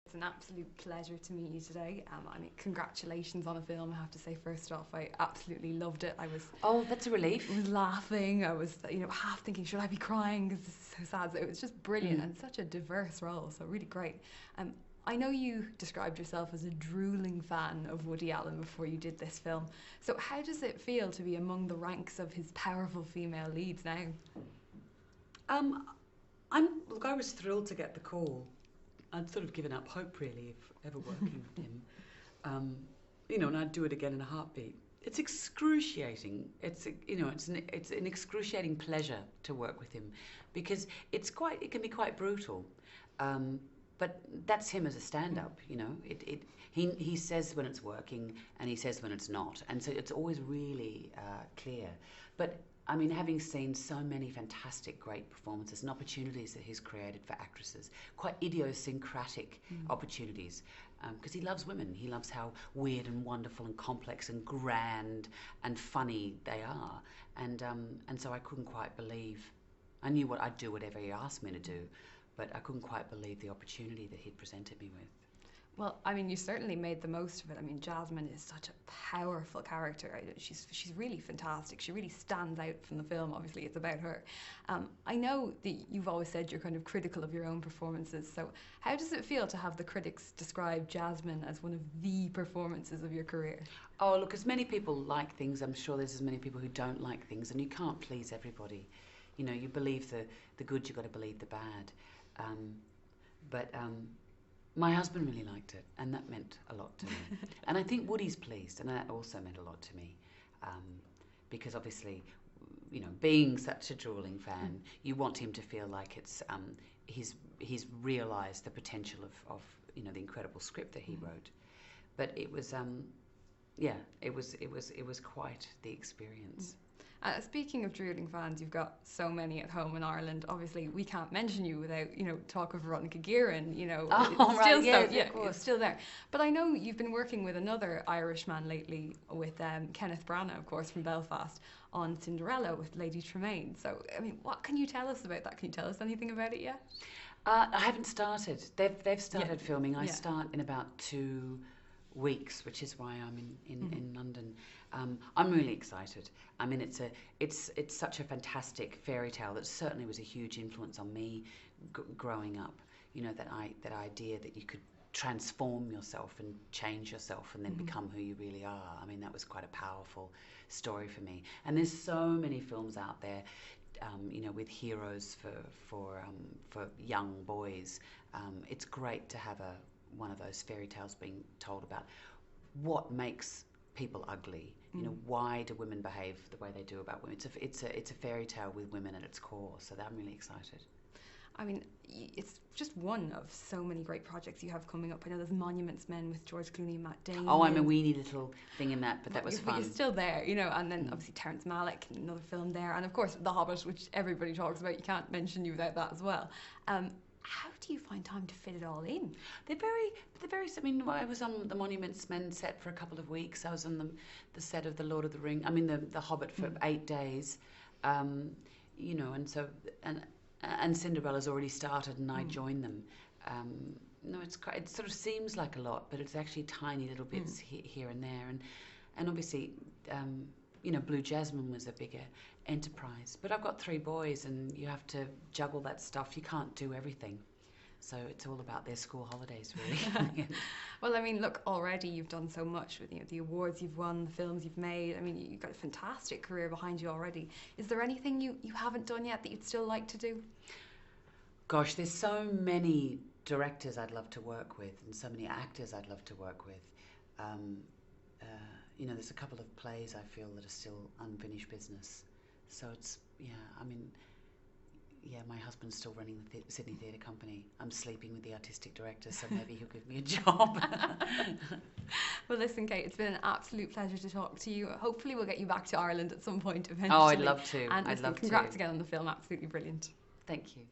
It's an absolute pleasure to meet you today. I mean, congratulations on a film. I have to say, first off, I absolutely loved it. Oh, that's a relief. Was laughing. I was, half thinking, should I be crying? Because this is so sad. So it was just brilliant and such a diverse role. So really great. I know you described yourself as a drooling fan of Woody Allen before you did this film. So how does it feel to be among the ranks of his powerful female leads now? Look, I was thrilled to get the call. I'd sort of given up hope, really, of ever working with him. And I'd do it again in a heartbeat. It's excruciating. It's an excruciating pleasure to work with him, because it can be quite brutal. But that's him as a stand-up. He says when it's working and he says when it's not, and so it's always really clear. But I mean, having seen so many fantastic, great performances and opportunities that he's created for actresses, quite idiosyncratic opportunities, because he loves women. He loves how weird and wonderful and complex and grand and funny they are. And so I couldn't quite believe, I knew I'd do whatever he asked me to do, but I couldn't quite believe the opportunity that he'd presented me with. Well, I mean, you certainly made the most of it. I mean, Jasmine is such a powerful character. She's really fantastic. She really stands out from the film. Obviously, it's about her. I know that you've always said you're kind of critical of your own performances. So how does it feel to have the critics describe Jasmine as one of the performances of your career? Oh, look, as many people like things, I'm sure there's as many people who don't like things, and you can't please everybody. You believe the good, you've got to believe the bad. But my husband really liked it, and that meant a lot to me. And I think Woody's pleased, and that also meant a lot to me, because obviously, being such a drooling fan, you want him to feel like it's he's realised the potential of the incredible script that he wrote. But it was it was quite the experience. Speaking of drooling fans, you've got so many at home in Ireland. Obviously, we can't mention you without, talk of Veronica Guerin. It's still there. But I know you've been working with another Irishman lately, with Kenneth Branagh, of course, from Belfast, on Cinderella with Lady Tremaine. So, I mean, what can you tell us about that? Can you tell us anything about it yet? I haven't started. They've started filming. I start in about 2 weeks, which is why I'm in London. I'm really excited. I mean, it's such a fantastic fairy tale that certainly was a huge influence on me growing up. That idea that you could transform yourself and change yourself and then become who you really are. I mean, that was quite a powerful story for me. And there's so many films out there, with heroes for young boys. It's great to have one of those fairy tales being told about what makes people ugly. Why do women behave the way they do about women? It's a fairy tale with women at its core. So I'm really excited. I mean, it's just one of so many great projects you have coming up. I know there's Monuments Men with George Clooney and Matt Damon. Oh, I'm a weeny little thing in that, but that was fun. But you're still there, and then obviously Terrence Malick, another film there, and of course The Hobbit, which everybody talks about. You can't mention you without that as well. How do you find time to fit it all in? They're very. I mean, I was on the Monuments Men set for a couple of weeks. I was on the set of the Lord of the Ring. I mean, the Hobbit for 8 days. And so and Cinderella's already started, and I joined them. No, it sort of seems like a lot, but it's actually tiny little bits here and there. And obviously, Blue Jasmine was a bigger enterprise. But I've got 3 boys, and you have to juggle that stuff. You can't do everything. So it's all about their school holidays, really. Well, I mean, look, already you've done so much with the awards you've won, the films you've made. I mean, you've got a fantastic career behind you already. Is there anything you haven't done yet that you'd still like to do? Gosh, there's so many directors I'd love to work with, and so many actors I'd love to work with. There's a couple of plays I feel that are still unfinished business. So my husband's still running the Sydney Theatre Company. I'm sleeping with the artistic director, so maybe he'll give me a job. Well, listen, Kate, it's been an absolute pleasure to talk to you. Hopefully we'll get you back to Ireland at some point eventually. Oh, I'd love to. And congrats again on the film. Absolutely brilliant. Thank you.